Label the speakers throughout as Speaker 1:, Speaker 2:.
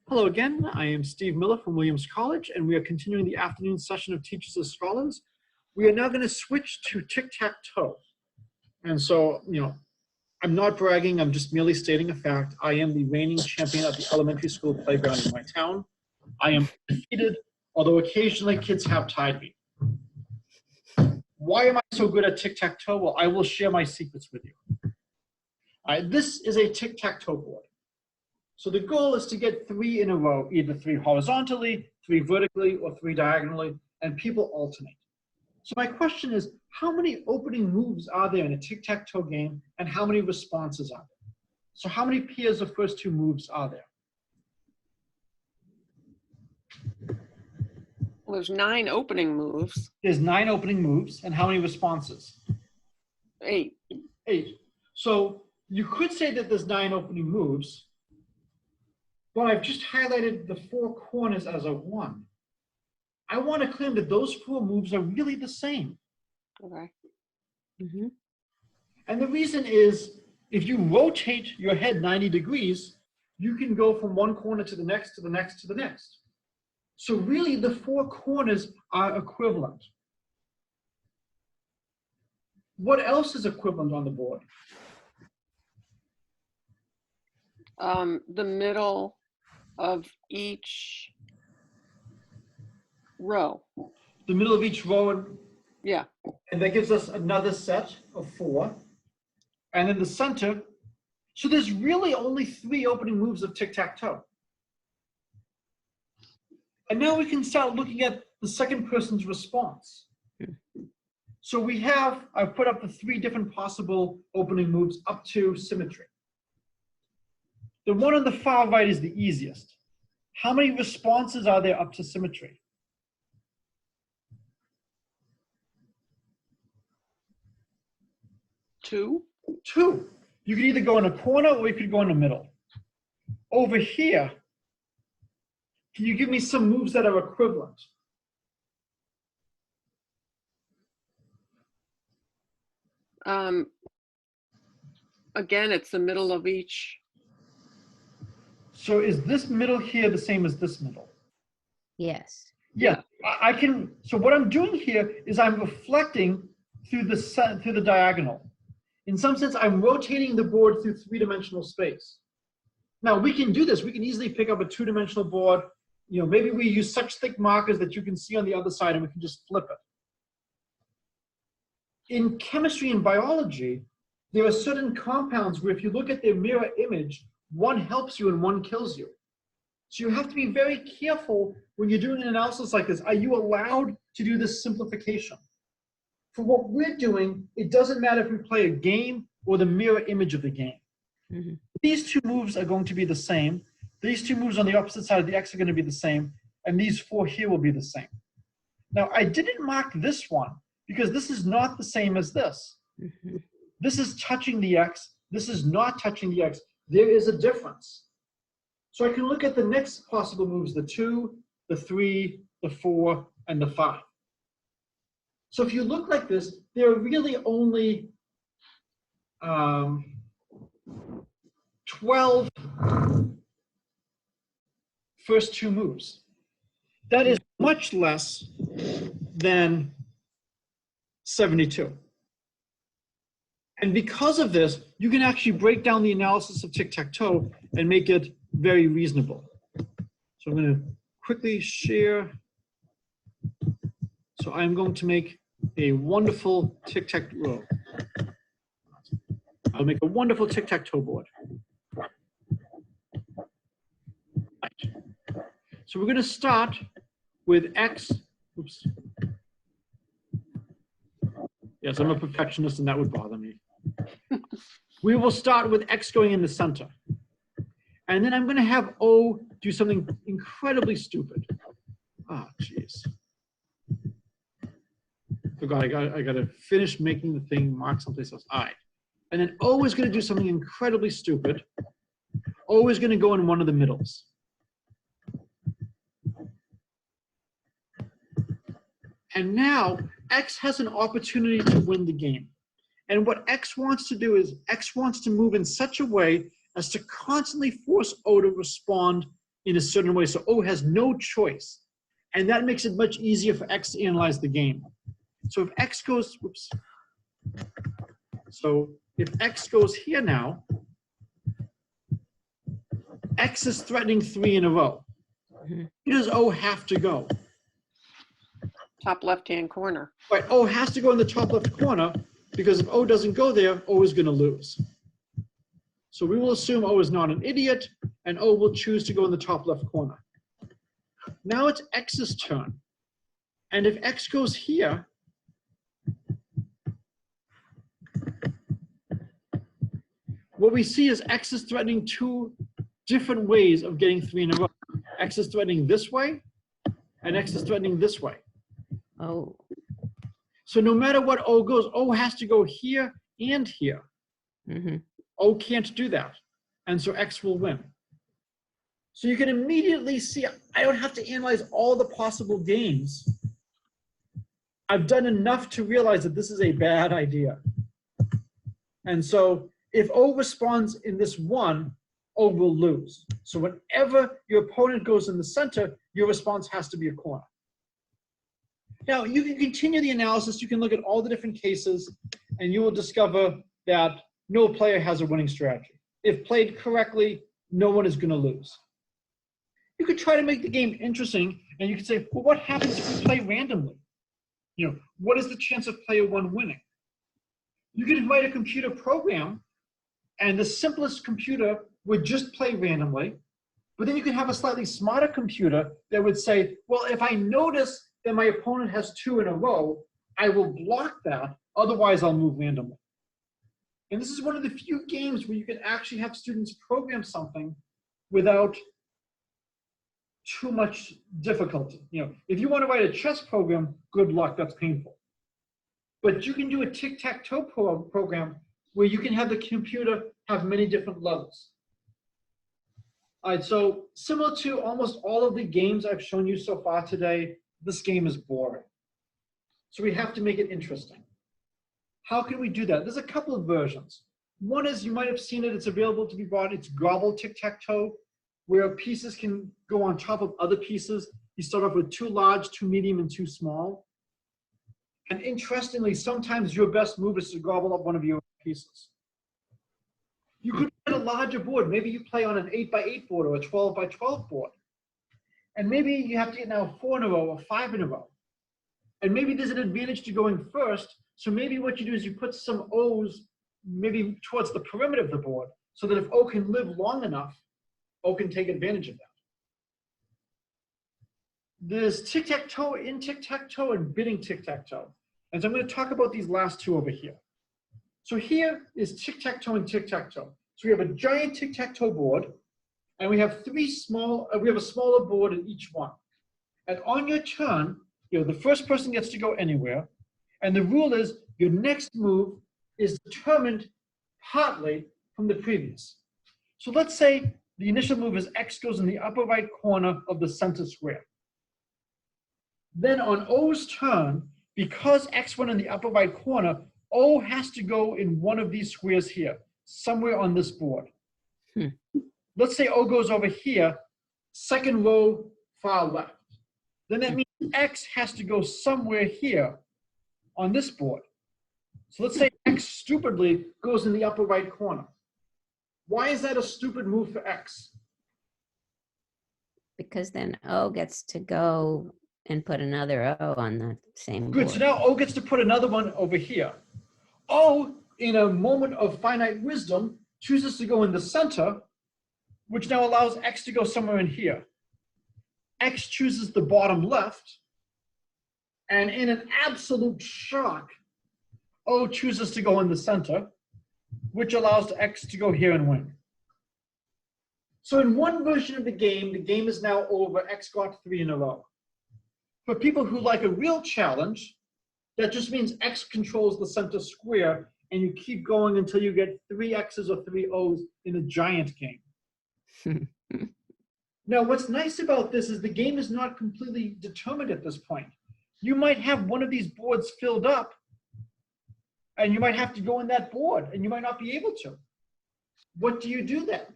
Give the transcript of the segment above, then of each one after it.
Speaker 1: Hello again, I am Steve Miller from Williams College, and we are continuing the afternoon session of Teachers as Scholars. We are now going to switch to tic-tac-toe. And so, I'm not bragging, I'm just merely stating a fact. I am the reigning champion at the elementary school playground in my town. I am defeated, although occasionally kids have tied me. Why am I so good at tic-tac-toe? Well, I will share my secrets with you. This is a tic-tac-toe board. So the goal is to get 3 in a row, either 3 horizontally, 3 vertically, or 3 diagonally, and people alternate. So my question is, how many opening moves are there in a tic-tac-toe game, and how many responses are there? So how many pairs of first 2 moves are there?
Speaker 2: Well, there's 9 opening moves.
Speaker 1: There's 9 opening moves, and how many responses?
Speaker 2: 8.
Speaker 1: 8. So you could say that there's 9 opening moves, but I've just highlighted the 4 corners as a 1. I want to claim that those 4 moves are really the same.
Speaker 2: Okay.
Speaker 1: And the reason is, if you rotate your head 90 degrees, you can go from one corner to the next, to the next, to the next. So really, the 4 corners are equivalent. What else is equivalent on the board?
Speaker 2: The middle of each row.
Speaker 1: The middle of each row,
Speaker 2: Yeah.
Speaker 1: and that gives us another set of 4. And in the center, so there's really only 3 opening moves of tic-tac-toe. And now we can start looking at the second person's response. So we have, I've put up the 3 different possible opening moves up to symmetry. The one on the far right is the easiest. How many responses are there up to symmetry?
Speaker 2: 2.
Speaker 1: 2. You could either go in a corner or you could go in the middle. Over here, can you give me some moves that are equivalent?
Speaker 2: Again, it's the middle of each.
Speaker 1: So is this middle here the same as this middle?
Speaker 3: Yes.
Speaker 1: Yeah, I can. So what I'm doing here is I'm reflecting through the diagonal. In some sense, I'm rotating the board through 3-dimensional space. Now we can do this. We can easily pick up a 2-dimensional board. Maybe we use such thick markers that you can see on the other side, and we can just flip it. In chemistry and biology, there are certain compounds where if you look at their mirror image, one helps you and one kills you. So you have to be very careful when you're doing an analysis like this. Are you allowed to do this simplification? For what we're doing, it doesn't matter if we play a game or the mirror image of the game. These 2 moves are going to be the same. These 2 moves on the opposite side of the X are going to be the same. And these 4 here will be the same. Now, I didn't mark this one because this is not the same as this. This is touching the X. This is not touching the X. There is a difference. So I can look at the next possible moves, the 2, the 3, the 4, and the 5. So if you look like this, there are really only 12 first 2 moves. That is much less than 72. And because of this, you can actually break down the analysis of tic-tac-toe and make it very reasonable. So I'm going to quickly share. So I'm going to make a wonderful tic-tac-toe. I'll make a wonderful tic-tac-toe board. Right. So we're going to start with X. Oops. Yes, I'm a perfectionist and that would bother me. We will start with X going in the center. And then I'm going to have O do something incredibly stupid. Ah, jeez. Forgot, I got to finish making the thing, mark someplace else. All right. And then O is going to do something incredibly stupid. O is going to go in one of the middles. And now X has an opportunity to win the game. And what X wants to do is X wants to move in such a way as to constantly force O to respond in a certain way. So O has no choice. And that makes it much easier for X to analyze the game. So if X goes, whoops. So if X goes here now, X is threatening 3 in a row. Where does O have to go?
Speaker 2: Top left-hand corner.
Speaker 1: Right, O has to go in the top left corner, because if O doesn't go there, O is going to lose. So we will assume O is not an idiot, and O will choose to go in the top left corner. Now it's X's turn. And if X goes here, what we see is X is threatening 2 different ways of getting 3 in a row. X is threatening this way, and X is threatening this way.
Speaker 3: Oh.
Speaker 1: So no matter what O goes, O has to go here and here. O can't do that. And so X will win. So you can immediately see, I don't have to analyze all the possible games. I've done enough to realize that this is a bad idea. And so if O responds in this one, O will lose. So whenever your opponent goes in the center, your response has to be a corner. Now, you can continue the analysis. You can look at all the different cases, and you will discover that no player has a winning strategy. If played correctly, no one is going to lose. You could try to make the game interesting, and you could say, well, what happens if we play randomly? You know, what is the chance of player 1 winning? You could write a computer program, and the simplest computer would just play randomly, but then you could have a slightly smarter computer that would say, well, if I notice that my opponent has 2 in a row, I will block that, otherwise I'll move randomly. And this is one of the few games where you can actually have students program something without too much difficulty. You know, if you want to write a chess program, good luck, that's painful. But you can do a tic-tac-toe program where you can have the computer have many different levels. All right, so similar to almost all of the games I've shown you so far today, this game is boring. So we have to make it interesting. How can we do that? There's a couple of versions. One is, you might have seen it, it's available to be bought. It's Gobble Tic-Tac-Toe, where pieces can go on top of other pieces. You start off with 2 large, 2 medium, and 2 small. And interestingly, sometimes your best move is to gobble up one of your pieces. You could get a larger board. Maybe you play on an 8x8 board or a 12x12 board. And maybe you have to get now 4 in a row or 5 in a row. And maybe there's an advantage to going first. So maybe what you do is you put some O's maybe towards the perimeter of the board, so that if O can live long enough, O can take advantage of that. There's tic-tac-toe in tic-tac-toe and bidding tic-tac-toe. And so I'm going to talk about these last 2 over here. So here is tic-tac-toe and tic-tac-toe. So we have a giant tic-tac-toe board, and we have 3 small, we have a smaller board in each one. And on your turn, you know, the first person gets to go anywhere. And the rule is your next move is determined partly from the previous. So let's say the initial move is X goes in the upper right corner of the center square. Then on O's turn, because X went in the upper right corner, O has to go in one of these squares here, somewhere on this board. Let's say O goes over here, second row, far left. Then that means X has to go somewhere here on this board. So let's say X stupidly goes in the upper right corner. Why is that a stupid move for X?
Speaker 3: Because then O gets to go and put another O on the same
Speaker 1: Good,
Speaker 3: board.
Speaker 1: so now O gets to put another one over here. O, in a moment of finite wisdom, chooses to go in the center, which now allows X to go somewhere in here. X chooses the bottom left, and in an absolute shock, O chooses to go in the center, which allows X to go here and win. So in one version of the game is now over. X got 3 in a row. For people who like a real challenge, that just means X controls the center square, and you keep going until you get 3 X's or 3 O's in a giant game. Now, what's nice about this is the game is not completely determined at this point. You might have one of these boards filled up, and you might have to go in that board, and you might not be able to. What do you do then?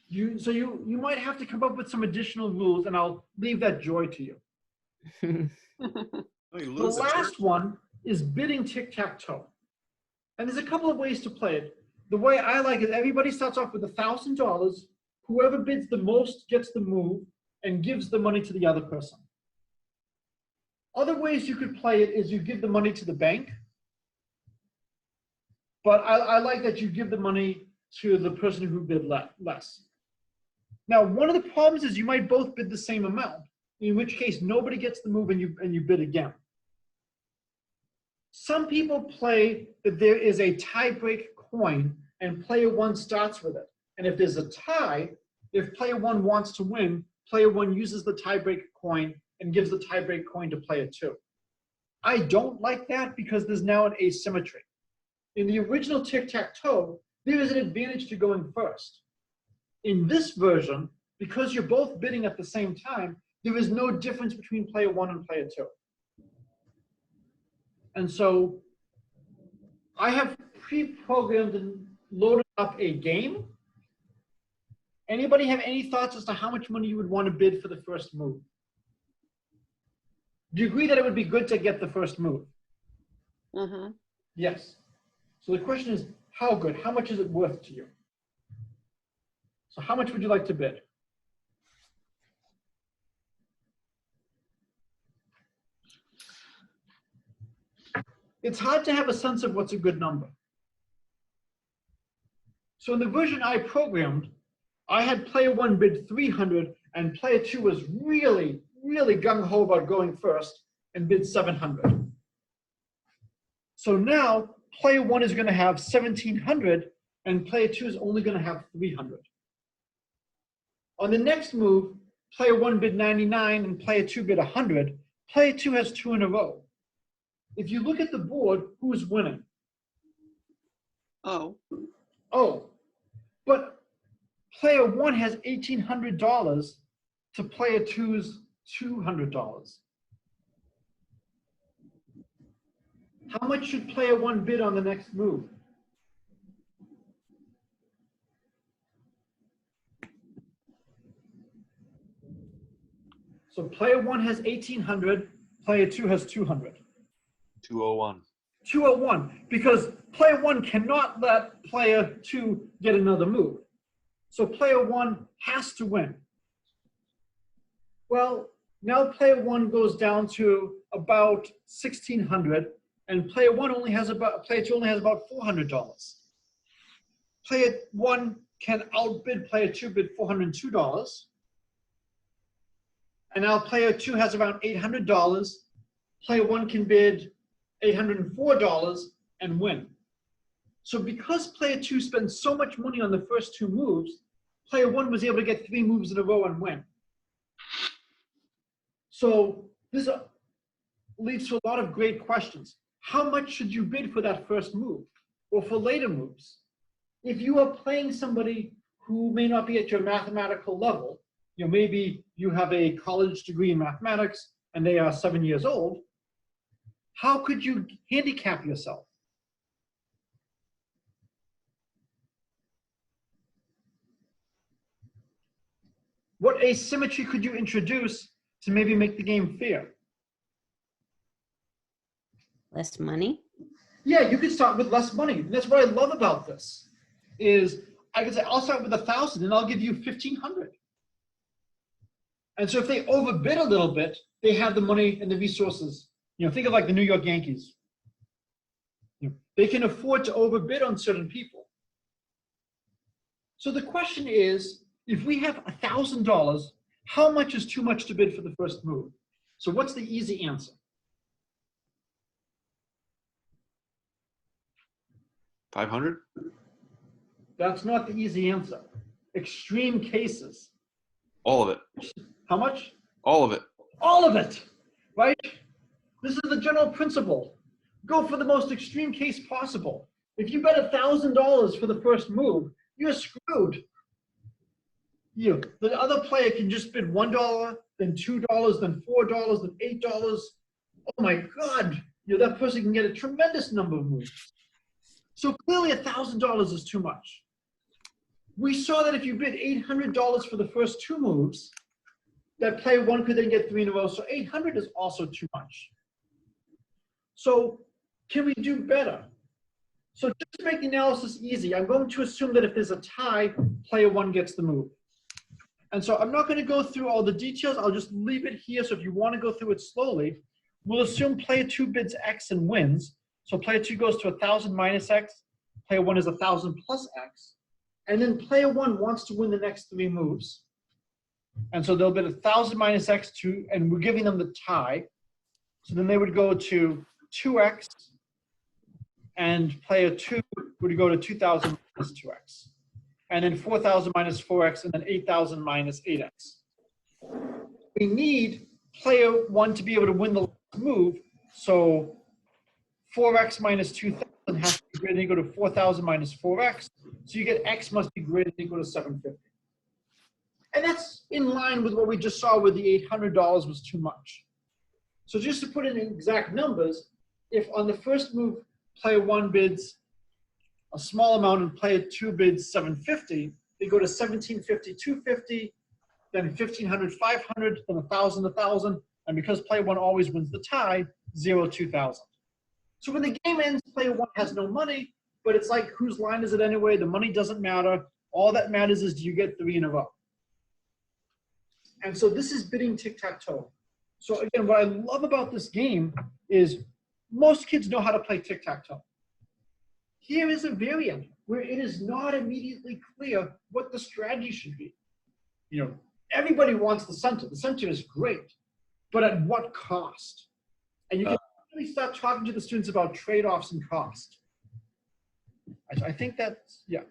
Speaker 1: You might have to come up with some additional rules, and I'll leave that joy to you.
Speaker 4: Oh, you
Speaker 1: The
Speaker 4: lose a turn.
Speaker 1: last one is bidding tic-tac-toe. And there's a couple of ways to play it. The way I like it, everybody starts off with $1,000. Whoever bids the most gets the move and gives the money to the other person. Other ways you could play it is you give the money to the bank. But I like that you give the money to the person who bid less. Now, one of the problems is you might both bid the same amount, in which case nobody gets the move and you bid again. Some people play that there is a tie-break coin and player one starts with it. And if there's a tie, if player one wants to win, player one uses the tie-break coin and gives the tie-break coin to player two. I don't like that because there's now an asymmetry. In the original tic-tac-toe, there is an advantage to going first. In this version, because you're both bidding at the same time, there is no difference between player one and player two. And so I have pre-programmed and loaded up a game. Anybody have any thoughts as to how much money you would want to bid for the first move? Do you agree that it would be good to get the first move?
Speaker 2: Mm-hmm.
Speaker 1: Yes. So the question is, how good? How much is it worth to you? So how much would you like to bid? It's hard to have a sense of what's a good number. So in the version I programmed, I had player one bid 300 and player two was really, really gung-ho about going first and bid 700. So now player one is going to have 1,700 and player two is only going to have 300. On the next move, player one bid 99 and player two bid 100. Player two has two in a row. If you look at the board, who's winning?
Speaker 2: Oh.
Speaker 1: Oh, but player one has $1,800 to player two's $200. How much should player one bid on the next move? So player one has 1,800, player two has 200.
Speaker 4: 201.
Speaker 1: 201, because player one cannot let player two get another move. So player one has to win. Well, now player one goes down to about 1,600, and player two only has about $400. Player one can outbid player two, bid $402. And now player two has around $800. Player one can bid $804 and win. So because player two spends so much money on the first two moves, player one was able to get 3 moves in a row and win. So this leads to a lot of great questions. How much should you bid for that first move or for later moves? If you are playing somebody who may not be at your mathematical level, maybe you have a college degree in mathematics and they are 7 years old, how could you handicap yourself? What asymmetry could you introduce to maybe make the game fair?
Speaker 3: Less money?
Speaker 1: Yeah, you could start with less money. And that's what I love about this, is I could say, I'll start with 1,000 and I'll give you 1,500. And so if they overbid a little bit, they have the money and the resources. Think of like the New York Yankees. They can afford to overbid on certain people. So the question is, if we have $1,000, how much is too much to bid for the first move? So what's the easy answer?
Speaker 4: 500?
Speaker 1: That's not the easy answer. Extreme cases.
Speaker 4: All of it.
Speaker 1: How much?
Speaker 4: All of it.
Speaker 1: All of it, right? This is the general principle. Go for the most extreme case possible. If you bet $1,000 for the first move, you're screwed. The other player can just bid $1, then $2, then $4, then $8. Oh my God, that person can get a tremendous number of moves. So clearly $1,000 is too much. we saw that if you bid $800 for the first 2 moves, that player 1 could then get 3 in a row. So 800 is also too much. So can we do better? So just to make the analysis easy, I'm going to assume that if there's a tie, player 1 gets the move. And so I'm not going to go through all the details. I'll just leave it here. So if you want to go through it slowly, we'll assume player 2 bids X and wins. So player 2 goes to 1,000 minus X. Player 1 is 1,000 plus X. And then player 1 wants to win the next 3 moves. And so they'll bid 1,000 minus X, and we're giving them the tie. So then they would go to 2X. And player 2 would go to 2,000 minus 2X. And then 4,000 minus 4X, and then 8,000 minus 8X. We need player 1 to be able to win the last move. So 4X minus 2,000 has to be greater than or equal to 4,000 minus 4X. So you get X must be greater than or equal to 750. And that's in line with what we just saw where the $800 was too much. So just to put it in exact numbers, if on the first move, player 1 bids a small amount and player 2 bids 750, they go to 1,750, 250, then 1,500, 500, then 1,000, 1,000, and because player 1 always wins the tie, 0, 2,000. So when the game ends, player 1 has no money, but it's like, whose line is it anyway? The money doesn't matter. All that matters is, do you get 3 in a row? And so this is bidding tic-tac-toe. So again, what I love about this game is most kids know how to play tic-tac-toe. Here is a variant where it is not immediately clear what the strategy should be. You know, everybody wants the center. The center is great, but at what cost? And you can really start talking to the students about trade-offs and cost. I think that's, yeah.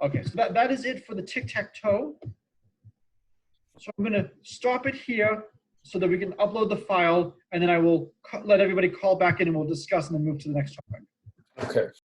Speaker 1: Okay, so that is it for the tic-tac-toe. So I'm going to stop it here so that we can upload the file, and then I will let everybody call back in and we'll discuss and then move to the next topic.
Speaker 5: Okay.